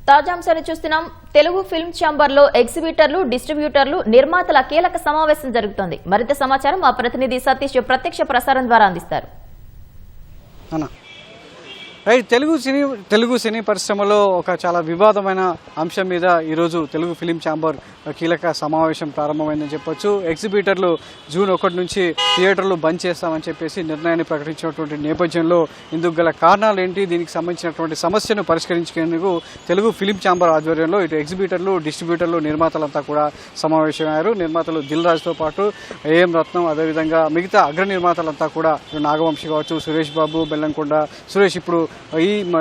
తాజా అంశాన్ని చూస్తున్నాం. తెలుగు ఫిల్మ్ ఛాంబర్ లో ఎగ్జిబిటర్లు, డిస్ట్రిబ్యూటర్లు, నిర్మాతల కీలక సమావేశం జరుగుతోంది. మరింత సమాచారం మా ప్రతినిధి సతీష్ ప్రత్యక్ష ప్రసారం ద్వారా అందిస్తారు. తెలుగు సినీ పరిశ్రమలో ఒక చాలా వివాదమైన అంశం మీద ఈరోజు తెలుగు ఫిలిం ఛాంబర్ కీలక సమావేశం ప్రారంభమైందని చెప్పొచ్చు. ఎగ్జిబిటర్లు జూన్ 1 నుంచి థియేటర్లు బంద్ చేస్తామని చెప్పేసి నిర్ణయాన్ని ప్రకటించినటువంటి నేపథ్యంలో ఇందుకు గల కారణాలు ఏంటి, దీనికి సంబంధించినటువంటి సమస్యను పరిష్కరించేందుకు తెలుగు ఫిలిం ఛాంబర్ ఆధ్వర్యంలో ఇటు ఎగ్జిబిటర్లు, డిస్ట్రిబ్యూటర్లు, నిర్మాతలంతా కూడా సమావేశమయ్యారు. నిర్మాతలు దిల్ రాజుతో పాటు ఏఎం రత్నం, అదేవిధంగా మిగతా అగ్ర నిర్మాతలంతా కూడా నాగవంశి కావచ్చు, సురేష్ బాబు, బెల్లంకొండ సురేష్, ఇప్పుడు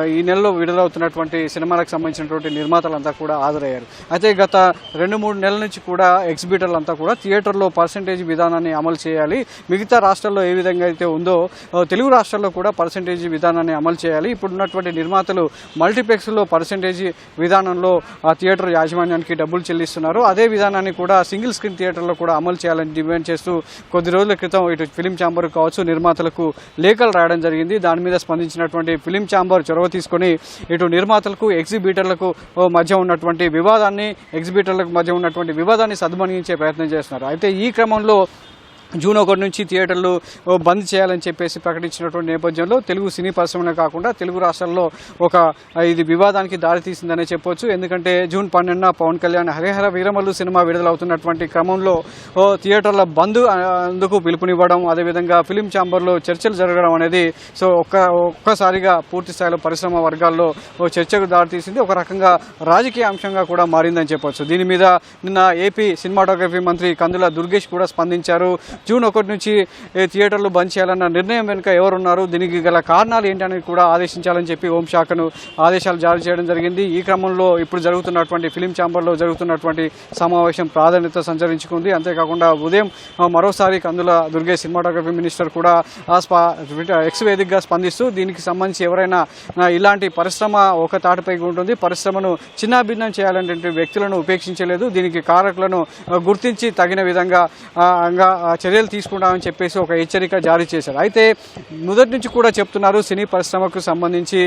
ఈ నెలలో విడుదలవుతున్నటువంటి సినిమాలకు సంబంధించినటువంటి నిర్మాతలంతా కూడా హాజరయ్యారు. అయితే గత 2-3 నెలల నుంచి కూడా ఎగ్జిబిటర్లంతా కూడా థియేటర్లో పర్సంటేజ్ విధానాన్ని అమలు చేయాలి, మిగతా రాష్ట్రాల్లో ఏ విధంగా అయితే ఉందో తెలుగు రాష్ట్రాల్లో కూడా పర్సంటేజ్ విధానాన్ని అమలు చేయాలి. ఇప్పుడున్నటువంటి నిర్మాతలు మల్టీప్లెక్స్లో పర్సంటేజ్ విధానంలో థియేటర్ యాజమాన్యానికి డబ్బులు చెల్లిస్తున్నారు. అదే విధానాన్ని కూడా సింగిల్ స్క్రీన్ థియేటర్లో కూడా అమలు చేయాలని డిమాండ్ చేస్తూ కొద్ది రోజుల క్రితం ఇటు ఫిలిం ఛాంబర్ కావచ్చు నిర్మాతలకు లేఖలు రాయడం జరిగింది. దాని మీద స్పందించినటువంటి ఫిలిం ఛాంబర్ చొరవ తీసుకొని ఇటు నిర్మాతలకు, ఎగ్జిబిటర్లకు మధ్య ఉన్నటువంటి వివాదాన్ని సద్మణించే ప్రయత్నం చేస్తున్నారు. అయితే ఈ క్రమంలో జూన్ 1 నుంచి థియేటర్లు బంద్ చేయాలని చెప్పేసి ప్రకటించినటువంటి నేపథ్యంలో తెలుగు సినీ పరిశ్రమనే కాకుండా తెలుగు రాష్ట్రాల్లో ఇది వివాదానికి దారితీసిందనే చెప్పొచ్చు. ఎందుకంటే జూన్ 12న పవన్ కళ్యాణ్ హరిహర వీరమల్లు సినిమా విడుదలవుతున్నటువంటి క్రమంలో థియేటర్ల బంద్ అందుకు పిలుపునివ్వడం, అదేవిధంగా ఫిలిం ఛాంబర్లో చర్చలు జరగడం అనేది ఒక్కసారిగా పూర్తి స్థాయిలో పరిశ్రమ వర్గాల్లో చర్చకు దారితీసింది. ఒక రకంగా రాజకీయ అంశంగా కూడా మారిందని చెప్పొచ్చు. దీని మీద నిన్న ఏపీ సినిమాటోగ్రఫీ మంత్రి కందుల దుర్గేష్ కూడా స్పందించారు. జూన్ 1 నుంచి థియేటర్లు బంద్ చేయాలన్న నిర్ణయం వెనుక ఎవరున్నారు, దీనికి గల కారణాలు ఏంటనేది కూడా ఆదేశించాలని చెప్పి హోంశాఖను ఆదేశాలు జారీ చేయడం జరిగింది. ఈ క్రమంలో ఇప్పుడు జరుగుతున్నటువంటి ఫిలిం ఛాంబర్లో జరుగుతున్నటువంటి సమావేశం ప్రాధాన్యత సంచరించుకుంది. అంతేకాకుండా ఉదయం మరోసారి కందుల దుర్గేష్ సినిమాటోగ్రఫీ మినిస్టర్ కూడా ఎక్స్ వేదికగా స్పందిస్తూ దీనికి సంబంధించి ఎవరైనా ఇలాంటి పరిశ్రమ ఒక తాటిపైకి ఉంటుంది, పరిశ్రమను చిన్నాభిన్నం చేయాలంటే వ్యక్తులను ఉపేక్షించలేదు, దీనికి కారకులను గుర్తించి తగిన విధంగా చర్యలు తీసుకుంటామని చెప్పేసి ఒక హెచ్చరిక జారీ చేశారు. అయితే మొదటి నుంచి కూడా చెప్తున్నారు, సినీ పరిశ్రమకు సంబంధించి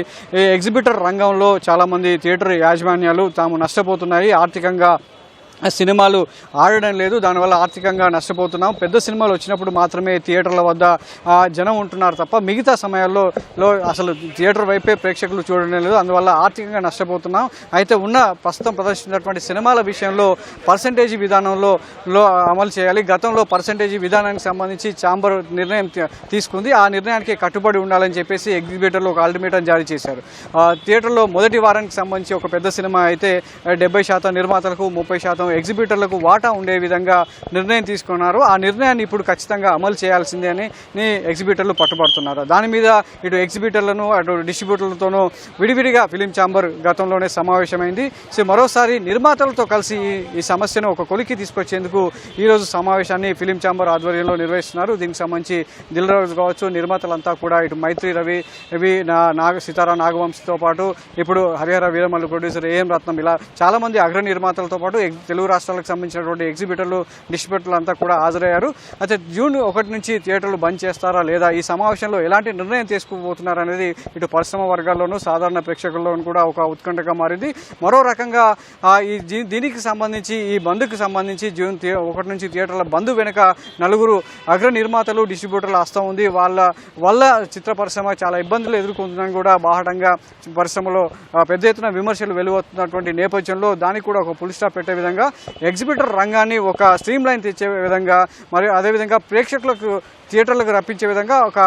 ఎగ్జిబిటర్ రంగంలో చాలామంది థియేటర్ యాజమాన్యాలు తాము నష్టపోతున్నాయి, ఆర్థికంగా సినిమాలు ఆడడం లేదు, దానివల్ల ఆర్థికంగా నష్టపోతున్నాం, పెద్ద సినిమాలు వచ్చినప్పుడు మాత్రమే థియేటర్ల వద్ద జనం ఉంటున్నారు తప్ప మిగతా సమయాల్లో అసలు థియేటర్ వైపే ప్రేక్షకులు చూడడం లేదు, అందువల్ల ఆర్థికంగా నష్టపోతున్నాం. అయితే ప్రస్తుతం ప్రదర్శించినటువంటి సినిమాల విషయంలో పర్సంటేజ్ విధానంలో అమలు చేయాలి. గతంలో పర్సంటేజ్ విధానానికి సంబంధించి ఛాంబర్ నిర్ణయం తీసుకుంది, ఆ నిర్ణయానికి కట్టుబడి ఉండాలని చెప్పేసి ఎగ్జిబిటర్లు ఒక అల్టిమేటం జారీ చేశారు. థియేటర్లో మొదటి వారానికి సంబంధించి ఒక పెద్ద సినిమా అయితే 70% నిర్మాతలకు, 30% ఎగ్జిబిటర్లకు వాటా ఉండే విధంగా నిర్ణయం తీసుకున్నారు. ఆ నిర్ణయాన్ని ఇప్పుడు ఖచ్చితంగా అమలు చేయాల్సిందే అని ఎగ్జిబిటర్లు పట్టుబడుతున్నారు. దాని మీద ఇటు ఎగ్జిబిటర్లను అటు డిస్ట్రిబ్యూటర్లతోనూ విడివిడిగా ఫిలిం ఛాంబర్ గతంలోనే సమావేశమైంది. సో మరోసారి నిర్మాతలతో కలిసి ఈ సమస్యను ఒక కొలికి తీసుకొచ్చేందుకు ఈరోజు సమావేశాన్ని ఫిలిం ఛాంబర్ ఆధ్వర్యంలో నిర్వహిస్తున్నారు. దీనికి సంబంధించి దిల్ రాజు కావచ్చు, నిర్మాతలంతా కూడా ఇటు మైత్రి రవి, సితారా నాగవంశితో పాటు ఇప్పుడు హరిహర వీరమల్లు ప్రొడ్యూసర్ ఏఎం రత్నం, ఇలా చాలామంది అగ్ర నిర్మాతలతో పాటు తెలుగు రాష్ట్రాలకు సంబంధించినటువంటి ఎగ్జిబిటర్లు, డిస్ట్రిబ్యూటర్లు అంతా కూడా హాజరయ్యారు. అయితే జూన్ 1 నుంచి థియేటర్లు బంద్ చేస్తారా లేదా, ఈ సమావేశంలో ఎలాంటి నిర్ణయం తీసుకోబోతున్నారు అనేది ఇటు పరిశ్రమ వర్గాల్లోనూ సాధారణ ప్రేక్షకుల్లోనూ కూడా ఒక ఉత్కంఠగా మారింది. మరో రకంగా దీనికి సంబంధించి ఈ బంద్కు సంబంధించి జూన్ 1 నుంచి థియేటర్ల బంద్ వెనుక 4 అగ్ర నిర్మాతలు, డిస్ట్రిబ్యూటర్ల హస్తం ఉంది. వాళ్ళ చిత్ర పరిశ్రమ చాలా ఇబ్బందులు ఎదుర్కొంటుందని కూడా బాహటంగా పరిశ్రమలో పెద్ద ఎత్తున విమర్శలు వెలువడుతున్నటువంటి నేపథ్యంలో దానికి కూడా ఒక ఫుల్ స్టాప్ పెట్టే విధంగా ఎగ్జిబిటర్ రంగాన్ని ఒక స్ట్రీమ్ లైన్ తెచ్చే విధంగా, మరియు అదేవిధంగా ప్రేక్షకులకు థియేటర్లకు రప్పించే విధంగా ఒక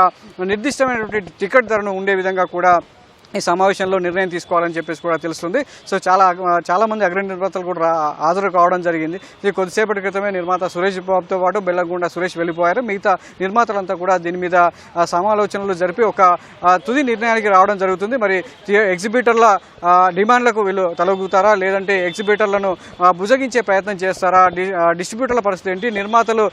నిర్దిష్టమైనటువంటి టికెట్ ధరను ఉండే విధంగా కూడా ఈ సమావేశంలో నిర్ణయం తీసుకోవాలని చెప్పేసి కూడా తెలుస్తుంది. సో చాలామంది అగ్ర నిర్మాతలు కూడా హాజరు కావడం జరిగింది. ఇది కొద్దిసేపటి క్రితమే నిర్మాత సురేష్ బాబుతో పాటు బెల్లంకొండ సురేష్ వెళ్ళిపోయారు. మిగతా నిర్మాతలంతా కూడా దీని మీద సమాలోచనలు జరిపి ఒక తుది నిర్ణయానికి రావడం జరుగుతుంది. మరి ఎగ్జిబిటర్ల డిమాండ్లకు వీళ్ళు తలొగ్గుతారా, లేదంటే ఎగ్జిబిటర్లను బుజగించే ప్రయత్నం చేస్తారా, డిస్ట్రిబ్యూటర్ల పరిస్థితి ఏంటి, నిర్మాతలు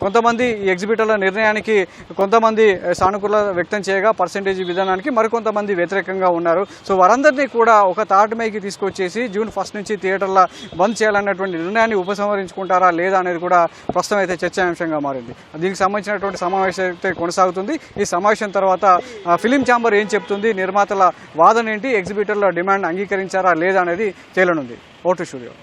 కొంతమంది ఈ ఎగ్జిబిటర్ల నిర్ణయానికి కొంతమంది సానుకూల వ్యక్తం చేయగా పర్సంటేజ్ విధానానికి, మరికొంతమంది వ్యతిరేకంగా రకంగా ఉన్నారు. సో వారందరినీ కూడా ఒక తాటిమైకి తీసుకొచ్చేసి జూన్ 1 నుంచి థియేటర్ల బంద్ చేయాలన్నటువంటి నిర్ణయాన్ని ఉపసంహరించుకుంటారా లేదా అనేది కూడా ప్రస్తుతం అయితే చర్చాంశంగా మారింది. దీనికి సంబంధించినటువంటి సమావేశం అయితే కొనసాగుతుంది. ఈ సమావేశం తర్వాత ఫిలిం ఛాంబర్ ఏం చెప్తుంది, నిర్మాతల వాదన ఏంటి, ఎగ్జిబిటర్ల డిమాండ్ అంగీకరించారా లేదా అనేది తేలనుంది. Vote studio.